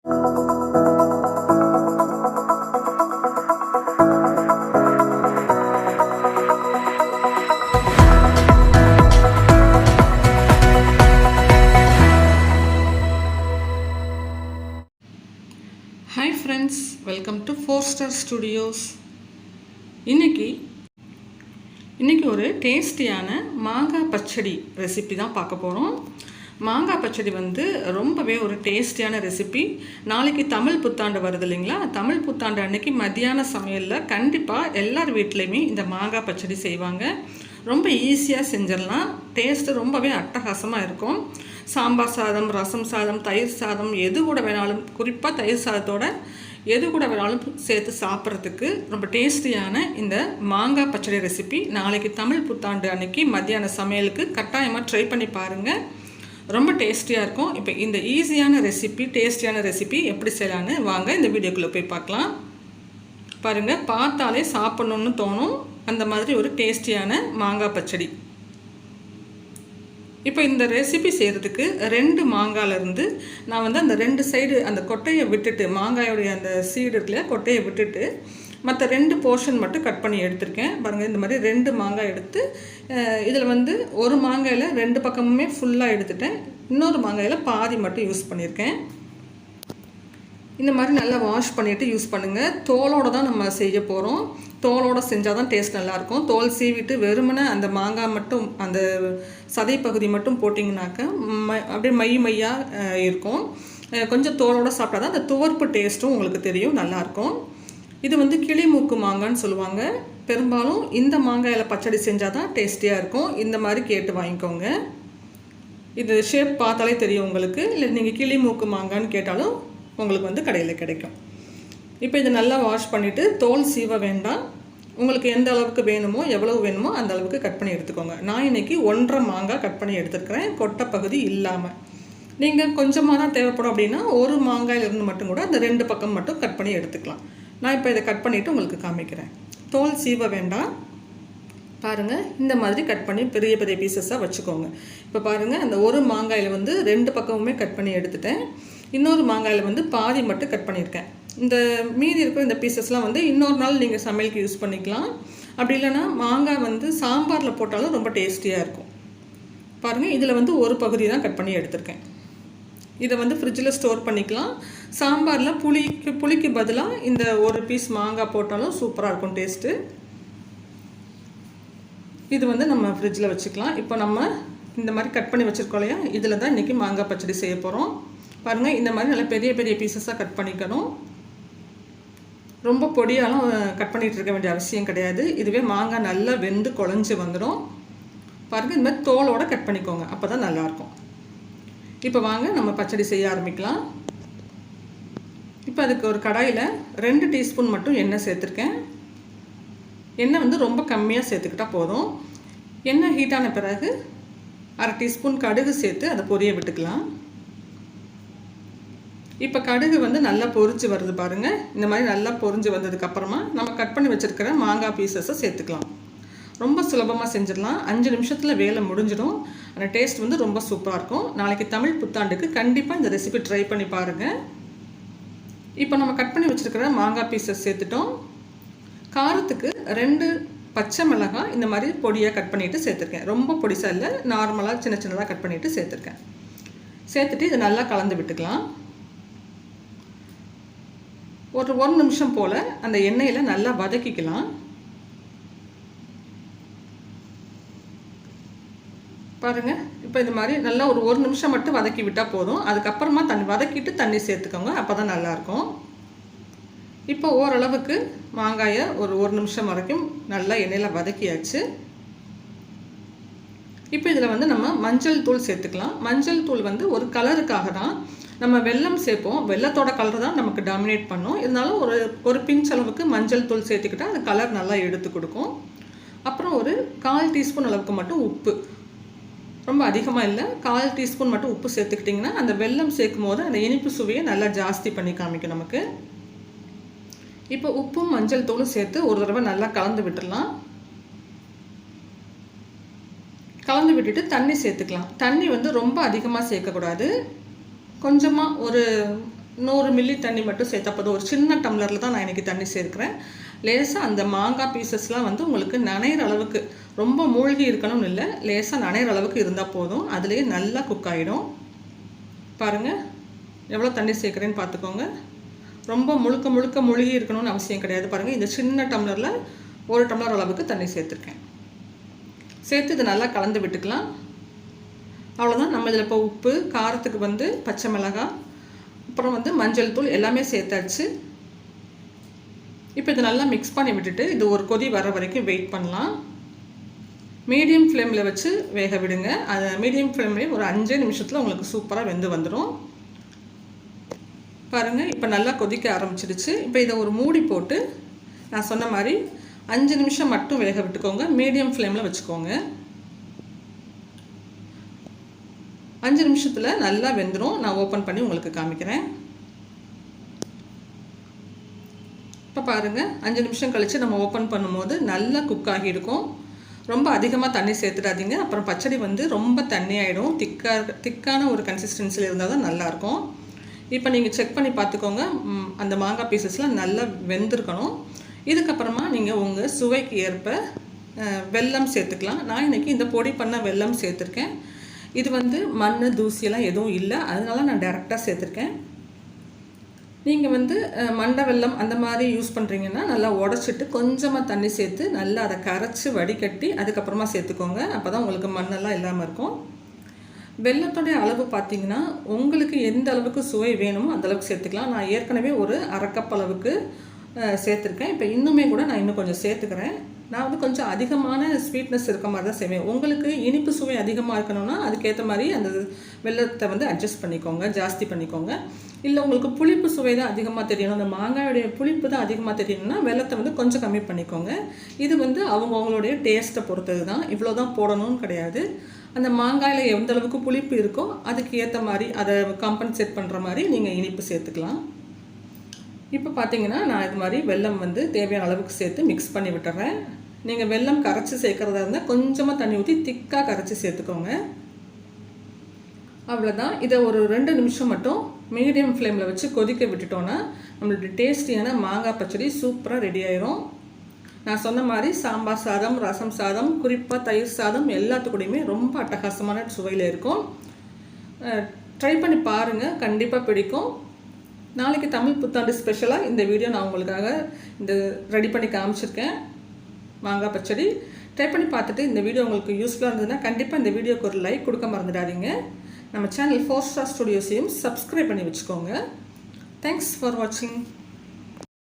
Hi friends, welcome to 4-Star Studios. இன்னைக்கு ஒரு டேஸ்டியான மாங்காய் பச்சடி ரெசிபி தான் பார்க்க போகிறோம். மாங்காய் பச்சடி ரொம்பவே ஒரு டேஸ்டியான ரெசிபி. நாளைக்கு தமிழ் புத்தாண்டு வருது இல்லைங்களா? தமிழ் புத்தாண்டு அன்னைக்கு மத்தியான சமையலில் கண்டிப்பாக எல்லார் வீட்லேயுமே இந்த மாங்காய் பச்சடி செய்வாங்க. ரொம்ப ஈஸியாக செஞ்சிடலாம். டேஸ்ட்டு ரொம்பவே அட்டகாசமாக இருக்கும். சாம்பார் சாதம், ரசம் சாதம், தயிர் சாதம் எது கூட வேணாலும், குறிப்பாக தயிர் சாதத்தோட எது கூட வேணாலும் சேர்த்து சாப்பிட்றதுக்கு ரொம்ப டேஸ்டியான இந்த மாங்காய் பச்சடி ரெசிபி நாளைக்கு தமிழ் புத்தாண்டு அன்னைக்கு மத்தியான சமையலுக்கு கட்டாயமாக ட்ரை பண்ணி பாருங்கள். ரொம்ப டேஸ்டியாக இருக்கும். இப்போ இந்த ஈஸியான ரெசிபி, டேஸ்டியான ரெசிபி எப்படி செய்யலான்னு வாங்க இந்த வீடியோக்குள்ளே போய் பார்க்கலாம். பாருங்கள், பார்த்தாலே சாப்பிட்ணுன்னு தோணும் அந்த மாதிரி ஒரு டேஸ்டியான மாங்காய் பச்சடி. இப்போ இந்த ரெசிபி செய்கிறதுக்கு 2 மாங்காயிலேருந்து நான் அந்த 2 சைடு அந்த கொட்டையை விட்டுட்டு, மாங்காயோடைய அந்த சீடு இருக்குல்ல, கொட்டையை விட்டுட்டு மற்ற 2 போர்ஷன் மட்டும் கட் பண்ணி எடுத்திருக்கேன். பாருங்கள், இந்த மாதிரி 2 மாங்காய் எடுத்து இதில் ஒரு மாங்காயில் 2 பக்கமுமே ஃபுல்லாக எடுத்துட்டேன். இன்னொரு மாங்காயில் பாதி மட்டும் யூஸ் பண்ணியிருக்கேன். இந்த மாதிரி நல்லா வாஷ் பண்ணிவிட்டு யூஸ் பண்ணுங்கள். தோலோடு தான் நம்ம செய்ய போகிறோம். தோலோடு செஞ்சால் தான் டேஸ்ட் நல்லாயிருக்கும். தோல் சீவிட்டு வெறுமனே அந்த மாங்காய் மட்டும், அந்த சதை பகுதி மட்டும் போட்டிங்கனாக்க அப்படியே மையாக இருக்கும். கொஞ்சம் தோலோடு சாப்பிட்டா தான் அந்த துவர்ப்பு டேஸ்ட்டும் உங்களுக்கு தெரியும், நல்லாயிருக்கும். இது கிளி மூக்கு மாங்கான்னு சொல்லுவாங்க. பெரும்பாலும் இந்த மாங்காயில் பச்சடி செஞ்சால் தான் டேஸ்டியாக இருக்கும். இந்த மாதிரி கேட்டு வாங்கிக்கோங்க. இது ஷேப் பார்த்தாலே தெரியும் உங்களுக்கு. இல்லை நீங்கள் கிளி மூக்கு மாங்கான்னு கேட்டாலும் உங்களுக்கு கடையில் கிடைக்கும். இப்போ இதை நல்லா வாஷ் பண்ணிவிட்டு தோல் சீவ வேண்டாம். உங்களுக்கு எந்த அளவுக்கு வேணுமோ, எவ்வளவு வேணுமோ அந்த அளவுக்கு கட் பண்ணி எடுத்துக்கோங்க. நான் இன்றைக்கி 1.5 மாங்காய் கட் பண்ணி எடுத்துருக்கிறேன், கொட்டை பகுதி இல்லாமல். நீங்கள் கொஞ்சமாக தான் தேவைப்படும் அப்படின்னா ஒரு மாங்காயிலிருந்து மட்டும் கூட அந்த 2 பக்கம் மட்டும் கட் பண்ணி எடுத்துக்கலாம். நான் இப்போ இதை கட் பண்ணிவிட்டு உங்களுக்கு காமிக்கிறேன். தோல் சீவ வேண்டாம். பாருங்கள், இந்த மாதிரி கட் பண்ணி பெரிய பெரிய பீசஸாக வச்சுக்கோங்க. இப்போ பாருங்கள், அந்த ஒரு மாங்காயில் 2 பக்கமுமே கட் பண்ணி எடுத்துட்டேன். இன்னொரு மாங்காயில் பாதி மட்டும் கட் பண்ணியிருக்கேன். இந்த மீதி இருக்கிற இந்த பீசஸ்லாம் இன்னொரு நாள் நீங்கள் சமையலுக்கு யூஸ் பண்ணிக்கலாம். அப்படி இல்லைன்னா மாங்காய் சாம்பாரில் போட்டாலும் ரொம்ப டேஸ்டியாக இருக்கும். பாருங்கள், இதில் ஒரு பகுதி தான் கட் பண்ணி எடுத்திருக்கேன். இதை ஃப்ரிட்ஜில் ஸ்டோர் பண்ணிக்கலாம். சாம்பாரில் புளிக்கு பதிலாக இந்த ஒரு பீஸ் மாங்காய் போட்டாலும் சூப்பராக இருக்கும் டேஸ்ட்டு. இது நம்ம ஃப்ரிட்ஜில் வச்சுக்கலாம். இப்போ நம்ம இந்த மாதிரி கட் பண்ணி வச்சுருக்கோம் இல்லையா, இதில் தான் இன்றைக்கி மாங்காய் பச்சடி செய்ய போகிறோம். பாருங்கள், இந்த மாதிரி நல்லா பெரிய பெரிய பீசஸாக கட் பண்ணிக்கணும். ரொம்ப பொடியாலும் கட் பண்ணிகிட்டு இருக்க வேண்டிய அவசியம் கிடையாது. இதுவே மாங்காய் நல்லா வெந்து குழஞ்சி வந்துடும். பாருங்கள், இந்த மாதிரி தோலோடு கட் பண்ணிக்கோங்க, அப்போ தான் நல்லாயிருக்கும். இப்போ வாங்க நம்ம பச்சடி செய்ய ஆரம்பிக்கலாம். இப்போ அதுக்கு ஒரு கடாயில் 2 டீஸ்பூன் மட்டும் எண்ணெய் சேர்த்துருக்கேன். எண்ணெய் ரொம்ப கம்மியாக சேர்த்துக்கிட்டால் போதும். எண்ணெய் ஹீட்டான பிறகு 1/2 டீஸ்பூன் கடுகு சேர்த்து அதை பொரிய விட்டுக்கலாம். இப்போ கடுகு நல்லா பொரிஞ்சு வருது பாருங்கள். இந்த மாதிரி நல்லா பொரிஞ்சு வந்ததுக்கப்புறமா நம்ம கட் பண்ணி வச்சுருக்கிற மாங்காய் பீசஸை சேர்த்துக்கலாம். ரொம்ப சுலபமாக செஞ்சிடலாம். 5 நிமிஷத்தில் வேலை முடிஞ்சிடும். அந்த டேஸ்ட் ரொம்ப சூப்பராக இருக்கும். நாளைக்கு தமிழ் புத்தாண்டுக்கு கண்டிப்பாக இந்த ரெசிபி ட்ரை பண்ணி பாருங்கள். இப்போ நம்ம கட் பண்ணி வச்சுருக்கிற மாங்காய் பீசஸ் சேர்த்துட்டோம். காரத்துக்கு 2 பச்சை மிளகாய் இந்த மாதிரி பொடியாக கட் பண்ணிவிட்டு சேர்த்துருக்கேன். ரொம்ப பொடிசாக இல்லை, நார்மலாக சின்ன சின்னதாக கட் பண்ணிவிட்டு சேர்த்துருக்கேன். சேர்த்துட்டு இதை நல்லா கலந்து விட்டுக்கலாம். ஒரு 1 நிமிஷம் போல் அந்த எண்ணெயில் நல்லா வதக்கிக்கலாம். பாருங்கள், இப்போ இது மாதிரி நல்லா ஒரு 1 நிமிஷம் மட்டும் வதக்கி விட்டால் போதும். அதுக்கப்புறமா வதக்கிட்டு தண்ணி சேர்த்துக்கோங்க, அப்போ தான் நல்லாயிருக்கும். இப்போ ஓரளவுக்கு மாங்காயை ஒரு 1 நிமிஷம் வரைக்கும் நல்லா எண்ணெயில் வதக்கியாச்சு. இப்போ இதில் நம்ம மஞ்சள் தூள் சேர்த்துக்கலாம். மஞ்சள் தூள் ஒரு கலருக்காக தான். நம்ம வெல்லம் சேர்ப்போம், வெல்லத்தோட கலர் தான் நமக்கு டாமினேட் பண்ணும். இருந்தாலும் ஒரு பிஞ்ச் அளவுக்கு மஞ்சள் தூள் சேர்த்துக்கிட்டால் அந்த கலர் நல்லா எடுத்து கொடுக்கும். அப்புறம் ஒரு 1/4 டீஸ்பூன் அளவுக்கு மட்டும் உப்பு, ரொம்ப அதிகமாக இல்லை, 1/4 டீஸ்பூன் மட்டும் உப்பு சேர்த்துக்கிட்டிங்கன்னா அந்த வெல்லம் சேர்க்கும் போது அந்த இனிப்பு சுவையை நல்லா ஜாஸ்தி பண்ணி காமிக்கும் நமக்கு. இப்போ உப்பும் மஞ்சள் தூளும் சேர்த்து ஒரு தடவை நல்லா கலந்து விட்டுடலாம். கலந்து விட்டுட்டு தண்ணி சேர்த்துக்கலாம். தண்ணி ரொம்ப அதிகமாக சேர்க்கக்கூடாது. கொஞ்சமாக ஒரு 100 மில்லி தண்ணி மட்டும் சேர்த்தா போதும். ஒரு சின்ன டம்ளரில் தான் நான் இன்றைக்கி தண்ணி சேர்க்குறேன். லேசாக அந்த மாங்காய் பீசஸ்லாம் வந்து உங்களுக்கு நனைகிற அளவுக்கு, ரொம்ப மூழ்கி இருக்கணும்னு இல்லை, லேசாக நனைகிற அளவுக்கு இருந்தால் போதும். அதுலேயே நல்லா குக் ஆகிடும். பாருங்கள் எவ்வளோ தண்ணி சேர்க்குறேன்னு பார்த்துக்கோங்க. ரொம்ப முழுக்க மூழ்கி இருக்கணும்னு அவசியம் கிடையாது. பாருங்கள், இந்த சின்ன டம்ளரில் 1 டம்ளர் அளவுக்கு தண்ணி சேர்த்துருக்கேன். சேர்த்து இதை நல்லா கலந்து விட்டுக்கலாம். அவ்வளோதான். நம்ம இதில் இப்போ உப்பு, காரத்துக்கு வந்து பச்சை மிளகாய், அப்புறம் வந்து மஞ்சள் தூள் எல்லாமே சேர்த்தாச்சு. இப்போ இதை நல்லா மிக்ஸ் பண்ணி விட்டுட்டு இது ஒரு கொதி வர வரைக்கும் வெயிட் பண்ணலாம். மீடியம் ஃப்ளேமில் வச்சு வேக விடுங்க. அது மீடியம் ஃப்ளேம்லேயே ஒரு 5 நிமிஷத்தில் உங்களுக்கு சூப்பராக வெந்து வந்துடும். பாருங்கள், இப்போ நல்லா கொதிக்க ஆரம்பிச்சிடுச்சு. இப்போ இதை ஒரு மூடி போட்டு நான் சொன்ன மாதிரி 5 நிமிஷம் மட்டும் வேக விட்டுக்கோங்க. மீடியம் ஃப்ளேமில் வச்சுக்கோங்க. 5 நிமிஷத்தில் நல்லா வெந்துடும். நான் ஓப்பன் பண்ணி உங்களுக்கு காமிக்கிறேன். இப்போ பாருங்கள், 5 நிமிஷம் கழித்து நம்ம ஓப்பன் பண்ணும்போது நல்லா குக் ஆகியிருக்கும். ரொம்ப அதிகமாக தண்ணி சேர்த்துடாதீங்க, அப்புறம் பச்சடி வந்து ரொம்ப தண்ணி ஆகிடும். திக்கான ஒரு கன்சிஸ்டன்சியில் இருந்தால் தான் நல்லாயிருக்கும். இப்போ நீங்கள் செக் பண்ணி பார்த்துக்கோங்க. அந்த மாங்காய் பீசஸ்லாம் நல்லா வெந்திருக்கணும். இதுக்கப்புறமா நீங்கள் உங்கள் சுவைக்கு ஏற்ப வெல்லம் சேர்த்துக்கலாம். நான் இன்றைக்கி இந்த பொடி பண்ண வெல்லம் சேர்த்துருக்கேன். இது வந்து மண் தூசியெல்லாம் எதுவும் இல்லை, அதனால நான் டைரெக்டாக சேர்த்துருக்கேன். நீங்கள் வந்து மண்டை வெல்லம் அந்த மாதிரி யூஸ் பண்ணுறீங்கன்னா நல்லா உடச்சிட்டு கொஞ்சமாக தண்ணி சேர்த்து நல்லா அதை கரைச்சி வடிகட்டி அதுக்கப்புறமா சேர்த்துக்கோங்க. அப்போ தான் உங்களுக்கு மண்ணெல்லாம் இல்லாமல் இருக்கும். வெல்லத்தோடைய அளவு பார்த்திங்கன்னா உங்களுக்கு எந்த அளவுக்கு சுவை வேணுமோ அந்தளவுக்கு சேர்த்துக்கலாம். நான் ஏற்கனவே ஒரு 1/2 கப் அளவுக்கு சேர்த்துருக்கேன். இப்போ இன்னுமே கூட நான் இன்னும் கொஞ்சம் சேர்த்துக்கிறேன். நான் வந்து கொஞ்சம் அதிகமான ஸ்வீட்னஸ் இருக்க மாதிரி தான் செய்வேன். உங்களுக்கு இனிப்பு சுவை அதிகமாக இருக்கணும்னா அதுக்கேற்ற மாதிரி அந்த வெல்லத்தை வந்து அட்ஜஸ்ட் பண்ணிக்கோங்க, ஜாஸ்தி பண்ணிக்கோங்க. இல்லை உங்களுக்கு புளிப்பு சுவை தான் அதிகமாக தெரியணும், அந்த மாங்காயோடைய புளிப்பு தான் அதிகமாக தெரியணும்னா வெல்லத்தை வந்து கொஞ்சம் கம்மி பண்ணிக்கோங்க. இது வந்து அவங்களுடைய டேஸ்ட்டை பொறுத்தது தான். இவ்வளோ தான் போடணும்னு கிடையாது. அந்த மாங்காயில் எந்த அளவுக்கு புளிப்பு இருக்கோ அதுக்கு ஏற்ற மாதிரி அதை காம்பன்சேட் பண்ணுற மாதிரி நீங்கள் இனிப்பு சேர்த்துக்கலாம். இப்போ பார்த்தீங்கன்னா நான் இது மாதிரி வெல்லம் வந்து தேவையான அளவுக்கு சேர்த்து மிக்ஸ் பண்ணி விட்டுறேன். நீங்கள் வெல்லம் கரைச்சி சேர்க்குறதா இருந்தால் கொஞ்சமாக தண்ணி ஊற்றி திக்காக கரைச்சி சேர்த்துக்கோங்க. அவ்வளோதான். இதை ஒரு 2 நிமிஷம் மட்டும் மீடியம் ஃப்ளேமில் வச்சு கொதிக்க விட்டுட்டோன்னா நம்மளுடைய டேஸ்டியான மாங்காய் பச்சடி சூப்பராக ரெடி ஆயிரும். நான் சொன்ன மாதிரி சாம்பார் சாதம், ரசம் சாதம், குறிப்பாக தயிர் சாதம் எல்லாத்துக்கூடையுமே ரொம்ப அட்டகாசமான சுவையில் இருக்கும். ட்ரை பண்ணி பாருங்கள், கண்டிப்பாக பிடிக்கும். நாளைக்கு தமிழ் புத்தாண்டு ஸ்பெஷலாக இந்த வீடியோ நான் உங்களுக்காக இந்த ரெடி பண்ணி காமிச்சிருக்கேன், மாங்காய் பச்சடி. ட்ரை பண்ணி பார்த்துட்டு இந்த வீடியோ உங்களுக்கு யூஸ்ஃபுல்லாக இருந்ததுன்னா கண்டிப்பாக இந்த வீடியோக்கு ஒரு லைக் கொடுக்க மறந்துடாதீங்க. நம்ம சேனல் 4 Star Studiosையும் சப்ஸ்கிரைப் பண்ணி வச்சுக்கோங்க. தேங்க்ஸ் ஃபார் வாட்சிங்.